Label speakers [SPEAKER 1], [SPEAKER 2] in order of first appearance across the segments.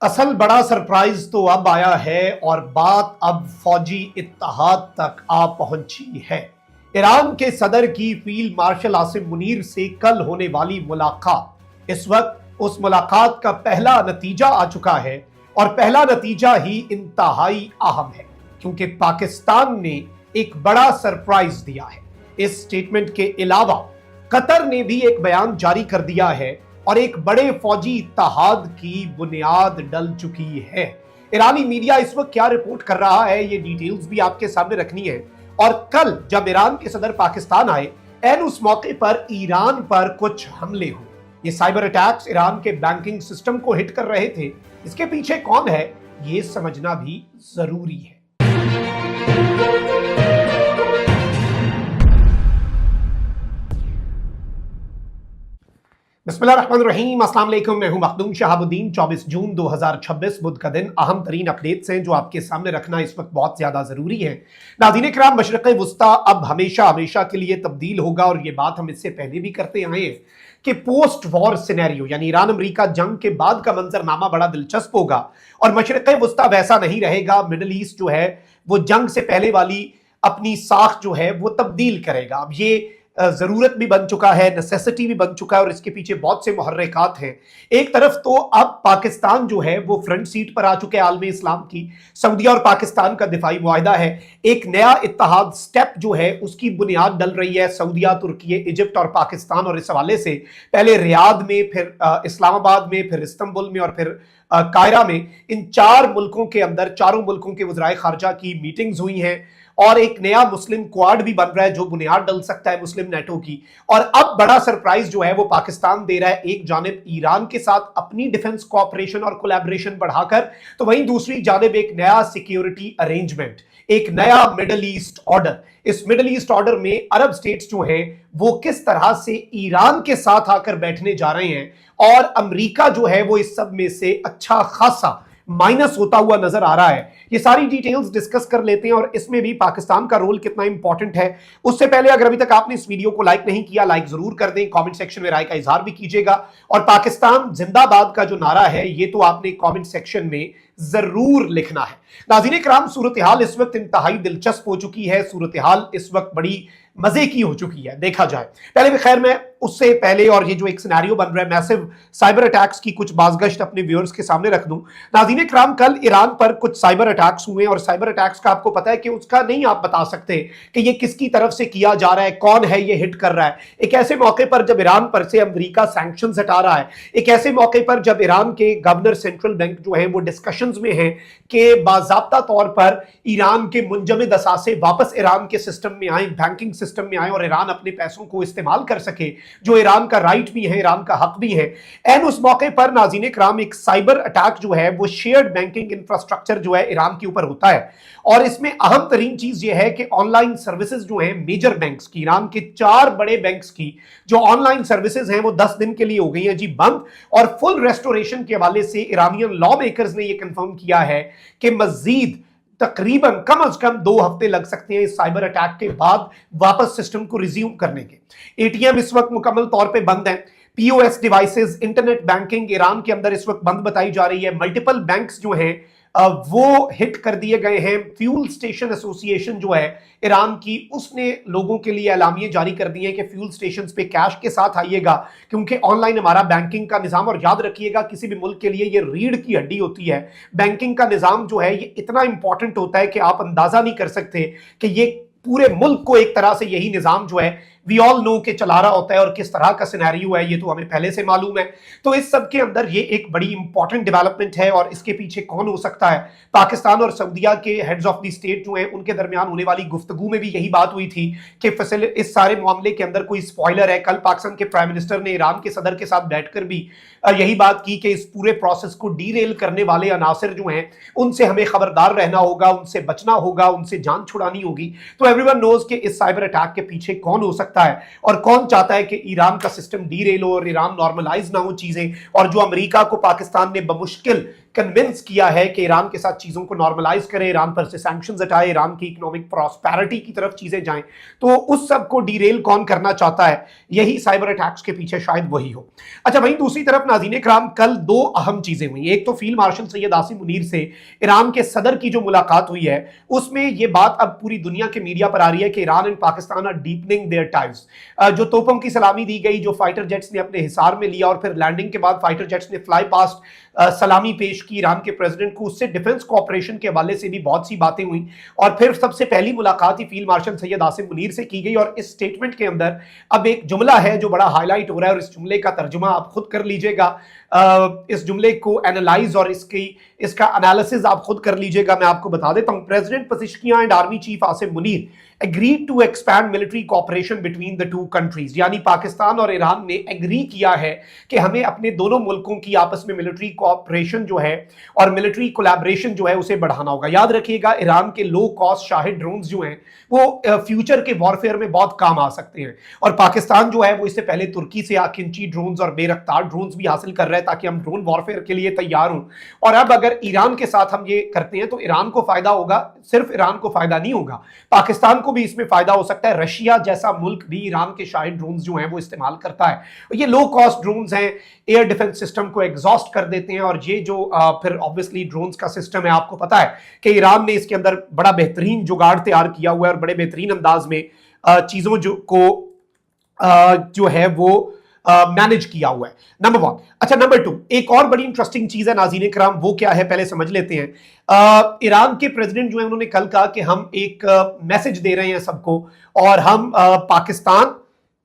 [SPEAKER 1] असल बड़ा सरप्राइज तो अब आया है और बात अब फौजी इत्तेहाद तक आ पहुंची है। ईरान के सदर की फील्ड मार्शल आसिम मुनीर से कल होने वाली मुलाकात, इस वक्त उस मुलाकात का पहला नतीजा आ चुका है और पहला नतीजा ही इंतहाई अहम है क्योंकि पाकिस्तान ने एक बड़ा सरप्राइज दिया है। इस स्टेटमेंट के अलावा कतर ने भी एक बयान जारी कर दिया है और एक बड़े फौजी इत्तेहाद की बुनियाद डल चुकी है। ईरानी मीडिया इस वक्त क्या रिपोर्ट कर रहा है, ये डिटेल्स भी आपके सामने रखनी है। और कल जब ईरान के सदर पाकिस्तान आए, एन उस मौके पर ईरान पर कुछ हमले हुए। ये साइबर अटैक्स ईरान के बैंकिंग सिस्टम को हिट कर रहे थे। इसके पीछे कौन है, ये समझना भी जरूरी है। बिस्मिल्लाहिर्रहमानिर्रहीम, अस्सलाम वालेकुम। मैं हूं मखदूम शहाबुद्दीन। 24 जून 2026 बुध का दिन। अहम तरीन अपडेट्स हैं जो आपके सामने रखना इस वक्त बहुत ज्यादा जरूरी है। नाज़रीन किराम, मशरिक़ वुस्ता अब हमेशा हमेशा के लिए तब्दील होगा और ये बात हम इससे पहले भी करते आए हैं कि पोस्ट वॉर सिनेरियो यानी ईरान अमेरिका जंग के बाद का मंजरनामा बड़ा दिलचस्प होगा और मशरिक़ वुस्ता वैसा नहीं रहेगा। मिडल ईस्ट जो है वो जंग से पहले वाली अपनी साख जो है वो तब्दील करेगा। अब ये जरूरत भी बन चुका है, नेसेसिटी भी बन चुका है और इसके पीछे बहुत से मुहर्रिकात हैं। एक तरफ तो अब पाकिस्तान जो है वो फ्रंट सीट पर आ चुके हैं आलम इस्लाम की। सऊदीया और पाकिस्तान का दिफाई मुआहिदा है। एक नया इत्तेहाद स्टेप जो है उसकी बुनियाद डल रही है। सऊदीया, तुर्की, इजिप्ट और पाकिस्तान। और इस हवाले से पहले रियाद में, फिर इस्लामाबाद में, फिर इस्तांबुल में और फिर कायरा में, इन चार मुल्कों के अंदर चारों मुल्कों के वज़राए खारजा की मीटिंग्स हुई हैं और एक नया मुस्लिम क्वाड भी बन रहा है जो बुनियाद डल सकता है मुस्लिम नेटो की। और अब बड़ा सरप्राइज जो है वो पाकिस्तान दे रहा है, एक जानिब ईरान के साथ अपनी डिफेंस कोऑपरेशन और कोलैबोरेशन बढ़ाकर, तो वहीं दूसरी जानिब एक नया सिक्योरिटी अरेंजमेंट, एक नया मिडल ईस्ट ऑर्डर। इस मिडल ईस्ट ऑर्डर में अरब स्टेट्स जो हैं वो किस तरह से ईरान के साथ आकर बैठने जा रहे हैं और अमेरिका जो है वो इस सब में से अच्छा खासा माइनस होता हुआ नजर आ रहा है। ये सारी डिटेल्स डिस्कस कर लेते हैं और इसमें भी पाकिस्तान का रोल कितना इंपॉर्टेंट है। उससे पहले अगर अभी तक आपने इस वीडियो को लाइक नहीं किया, लाइक जरूर कर दें। कमेंट सेक्शन में राय का इजहार भी कीजिएगा और पाकिस्तान जिंदाबाद का जो नारा है ये तो आपने कमेंट सेक्शन में जरूर लिखना है। नाज़रीन किराम, सूरत हाल इस वक्त इंतहाई दिलचस्प हो चुकी है। सूरत हाल इस वक्त बड़ी मजे की हो चुकी है देखा जाए। पहले भी खैर मैं उससे पहले और ये जो एक सिनेरियो बन रहा है मैसिव साइबर अटैक्स की कुछ बाज़गश्त अपने व्यूअर्स के सामने रख दूं। नाज़रीन किराम, कल ईरान पर कुछ साइबर अटैक्स हुए और साइबर अटैक्स का आपको पता है कि उसका नहीं आप बता सकते कि ये किसकी तरफ से किया जा रहा है, कौन है ये हिट कर रहा है। एक ऐसे मौके पर जब ईरान पर से अमेरिका सैंक्शंस हटा रहा है, एक ऐसे मौके पर जब ईरान के गवर्नर सेंट्रल बैंक जो है वो डिस्कशंस में हैं कि बाज़ाब्ता तौर पर ईरान के मुंजमद असासे वापस ईरान के सिस्टम में आए, बैंकिंग सिस्टम में आए और ईरान अपने पैसों को इस्तेमाल कर सके, जो ईरान का राइट भी है, ईरान का हक भी है। एन उस मौके पर नाज़रीन किराम एक साइबर अटैक जो है वो शेयर्ड बैंकिंग इंफ्रास्ट्रक्चर जो है ईरान के ऊपर होता है और इसमें अहम तरीन चीज ये है कि ऑनलाइन सर्विसेज जो है मेजर बैंक्स की, ईरान के 4 बड़े बैंक्स की जो ऑनलाइन सर्विसेज हैं वो 10 दिन के लिए हो गई हैं जी बंद। और फुल रेस्टोरेशन के हवाले से ईरानियन लॉ मेकर्स ने यह कंफर्म किया है कि मजीद तकरीबन कम से कम 2 हफ्ते लग सकते हैं इस साइबर अटैक के बाद वापस सिस्टम को रिज्यूम करने के। एटीएम इस वक्त मुकम्मल तौर पे बंद हैं। POS devices, internet banking Iran के अंदर इस वक्त बंद बताई जा रही है। मल्टीपल बैंक्स जो हैं वो हिट कर दिए गए हैं। फ्यूल स्टेशन एसोसिएशन जो है ईरान की, उसने लोगों के लिए एलामिये जारी कर दिए हैं कि फ्यूल स्टेशंस पे कैश के साथ आइएगा क्योंकि ऑनलाइन हमारा बैंकिंग का निज़ाम, और याद रखिएगा किसी भी मुल्क के लिए ये रीढ़ की हड्डी होती है। बैंकिंग का निज़ाम जो है ये इतना इंपॉर्टेंट होता है कि आप अंदाजा नहीं कर सकते कि ये पूरे मुल्क को एक तरह से यही निज़ाम जो है वी ऑल नो के चला रहा होता है और किस तरह का सिनेरियो है ये तो हमें पहले से मालूम है। तो इस सब के अंदर ये एक बड़ी इंपॉर्टेंट डेवलपमेंट है और इसके पीछे कौन हो सकता है। पाकिस्तान और सऊदीया के हेड्स ऑफ द स्टेट जो हैं उनके दरमियान होने वाली गुफ्तगू में भी यही बात हुई थी कि इस सारे मामले के अंदर कोई स्पॉइलर है। कल पाकिस्तान के प्राइम मिनिस्टर ने ईरान के सदर के साथ बैठकर भी यही बात की कि इस पूरे प्रोसेस को डीरेल करने वाले अनासिर जो हैं उनसे हमें खबरदार रहना होगा, उनसे बचना होगा, उनसे जान छुड़ानी होगी। तो एवरीवन नोज कि इस साइबर अटैक के पीछे कौन हो सकता सकता है और कौन चाहता है कि ईरान का सिस्टम डीरेल हो और ईरान नॉर्मलाइज ना हो चीजें, और जो अमेरिका को पाकिस्तान ने बमुश्किल कन्विंस किया है कि ईरान के साथ चीजों को नॉर्मलाइज करे, ईरान पर से सैंक्शंस हटाए, ईरान की इकोनॉमिक प्रॉस्पेरिटी की तरफ चीजें जाएं, तो उस सब को डीरेल कौन करना चाहता है? यही साइबर अटैक्स के पीछे शायद वही हो। अच्छा, वहीं दूसरी तरफ नाज़रीन कराम, कल दो अहम चीजें हुई। एक तो फील्ड मार्शल सैयद आसिम मुनीर से ईरान के सदर की जो मुलाकात हुई है, उसमें यह बात अब पूरी दुनिया के मीडिया पर आ रही है कि Iran and Pakistan are deepening their ties. जो तोपों की सलामी दी गई, जो फाइटर जेट्स ने अपने हिसार में लिया और फिर लैंडिंग के बाद फाइटर जेट्स ने फ्लाई पास्ट सलामी पेश की ईरान के प्रेसिडेंट को, उससे डिफेंस कोऑपरेशन के हवाले से भी बहुत सी बातें हुई। और फिर सबसे पहली मुलाकात ही फील्ड मार्शल सैयद आसिम मुनीर से की गई, और इस स्टेटमेंट के अंदर अब एक जुमला है जो बड़ा हाईलाइट हो रहा है, और इस जुमले का तर्जुमा आप खुद कर लीजिएगा। इस जुमले को एनालाइज और इसका एनालिसिस आप खुद कर लीजिएगा। मैं आपको बता देता हूं, president Pezeshkian and army chief Asim Munir agreed to expand military cooperation between the two countries। यानी पाकिस्तान और ईरान ने एग्री किया है कि हमें अपने दोनों मुल्कों की आपस में मिलिट्री कोऑपरेशन जो है और मिलिट्री कोलैबोरेशन जो है उसे बढ़ाना होगा। याद रखिएगा, ईरान के लो कॉस्ट शाहिद ड्रोन्स जो हैं वो फ्यूचर के वॉरफेयर में बहुत काम आ सकते हैं, और पाकिस्तान जो है वो इससे पहले तुर्की से आकिंची ड्रोन्स और बेरफ्तार ड्रोन्स भी हासिल कर रहा है ताकि हम ड्रोन वॉरफेयर के लिए तैयार हों। और अब अगर ईरान के साथ हम ये करते हैं तो ईरान को फायदा होगा, सिर्फ ईरान को फायदा नहीं होगा, पाकिस्तान को भी इसमें फायदा हो सकता है। रशिया जैसा मुल्क भी ईरान के शाहिद ड्रोन्स जो हैं वो इस्तेमाल करता है। ये लो कॉस्ट ड्रोन्स हैं, एयर डिफेंस सिस्टम को एग्जॉस्ट कर देते हैं, और ये जो फिर ऑब्वियसली ड्रोन्स का सिस्टम है, आपको पता है कि ईरान ने इसके अंदर बड़ा बेहतरीन जुगाड़ तैयार किया हुआ है और बड़े बेहतरीन अंदाज में चीजों जो है वो मैनेज किया हुआ है। Number one. अच्छा, नंबर टू, एक और बड़ी इंटरेस्टिंग चीज है नाज़रीन कराम, वो क्या है पहले समझ लेते हैं। ईरान के प्रेसिडेंट जो है उन्होंने कल कहा कि हम एक मैसेज दे रहे हैं सबको, और हम पाकिस्तान,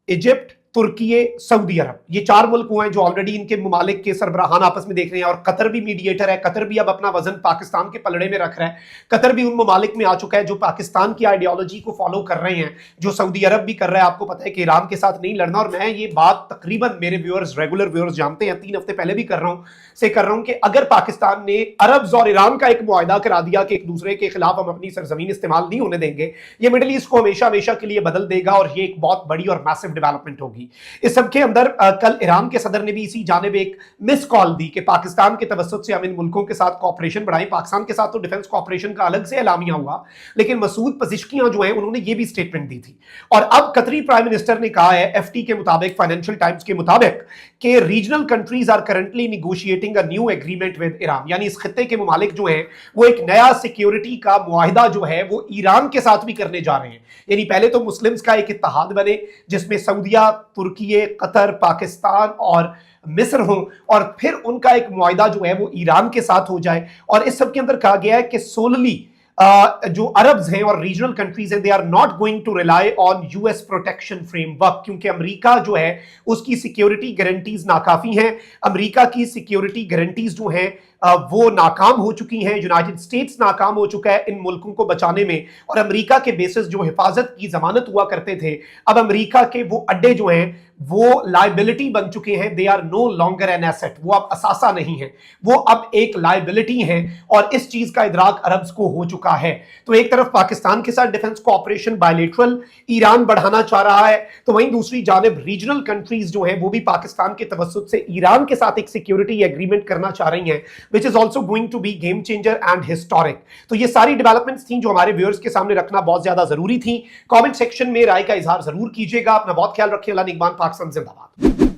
[SPEAKER 1] इजिप्ट, तुर्की, सऊदी अरब, ये चार मुल्क हुए हैं जो ऑलरेडी इनके मुमालिक के सरबराहान आपस में देख रहे हैं, और कतर भी मीडिएटर है। कतर भी अब अपना वजन पाकिस्तान के पलड़े में रख रहा है। कतर भी उन मुमालिक में आ चुका है जो पाकिस्तान की आइडियोलॉजी को फॉलो कर रहे हैं, जो सऊदी अरब भी कर रहा है। आपको पता है कि ईरान के साथ नहीं लड़ना, और मैं ये बात तकरीबन मेरे व्यूअर्स, रेगुलर व्यूअर्स जानते हैं, 3 हफ्ते पहले भी कर रहा हूं कि अगर पाकिस्तान ने अरब्स और ईरान का एक मुआहदा करा दिया कि एक दूसरे के खिलाफ हम अपनी सरजमीन इस्तेमाल नहीं होने देंगे, ये मिडिल ईस्ट को हमेशा हमेशा के लिए बदल देगा, और ये एक बहुत बड़ी और मैसिव डेवलपमेंट होगी। इस सब के अंदर कल ईरान के सदर ने भी इसी जानिब एक मिस कॉल दी कि पाकिस्तान के तवस्सुत से हम इन मुल्कों के साथ कॉपरेशन बढ़ाएं। पाकिस्तान के साथ तो डिफेंस कॉपरेशन का अलग से एलामिया हुआ, लेकिन मसूद पज़ेश्कियां जो हैं उन्होंने ये भी स्टेटमेंट दी थी। और अब कतरी प्राइम मिनिस्टर ने कहा है, एफटी के मुताबिक, फाइनेंशियल टाइम्स के मुताबिक, कि regional countries are currently negotiating a new agreement with Iran. यानी इस खित्ते के मुमालिक जो हैं वो एक नया सिक्योरिटी का मुआहिदा जो है वो ईरान के साथ भी करने जा रहे हैं। यानी पहले तो मुस्लिम्स का एक इत्तेहाद बने जिसमें सऊदिया, तुर्की, कतर, पाकिस्तान और मिस्र हो, और फिर उनका एक मुआहिदा जो है वो ईरान के साथ हो जाए। और इस सब के अंदर कहा गया है कि सोलली जो अरब्स हैं और रीजनल कंट्रीज हैं, they are not going to rely on US protection framework, क्योंकि अमेरिका जो है उसकी सिक्योरिटी गारंटीज नाकाफी हैं। अमेरिका की सिक्योरिटी गारंटीज जो हैं वो नाकाम हो चुकी हैं। यूनाइटेड स्टेट्स नाकाम हो चुका है इन मुल्कों को बचाने में, और अमेरिका के बेसिस जो हिफाजत की जमानत हुआ करते थे, अब अमेरिका के वो अड्डे जो हैं वो लाइबिलिटी बन चुके हैं। They are no longer an asset, वो अब असासा नहीं है, वो अब एक लाइबिलिटी है, और इस चीज का इदराक अरब्स को हो चुका है। तो एक तरफ पाकिस्तान के साथ डिफेंस कोऑपरेशन बायलेटरल ईरान बढ़ाना चाह रहा है, तो वहीं दूसरी जानिब रीजनल कंट्रीज जो हैं वो भी पाकिस्तान के तवस्सुत से ईरान के साथ एक सिक्योरिटी एग्रीमेंट करना चाह रही हैं, which is also going to be game changer and historic। तो ये सारी डेवलपमेंट्स थी जो हमारे व्यूअर्स के सामने रखना बहुत ज्यादा जरूरी थी। कमेंट सेक्शन में राय का इजहार जरूर कीजिएगा। अपना बहुत ख्याल रखिए। अल्लाह निगहबान। पाकिस्तान जिंदाबाद।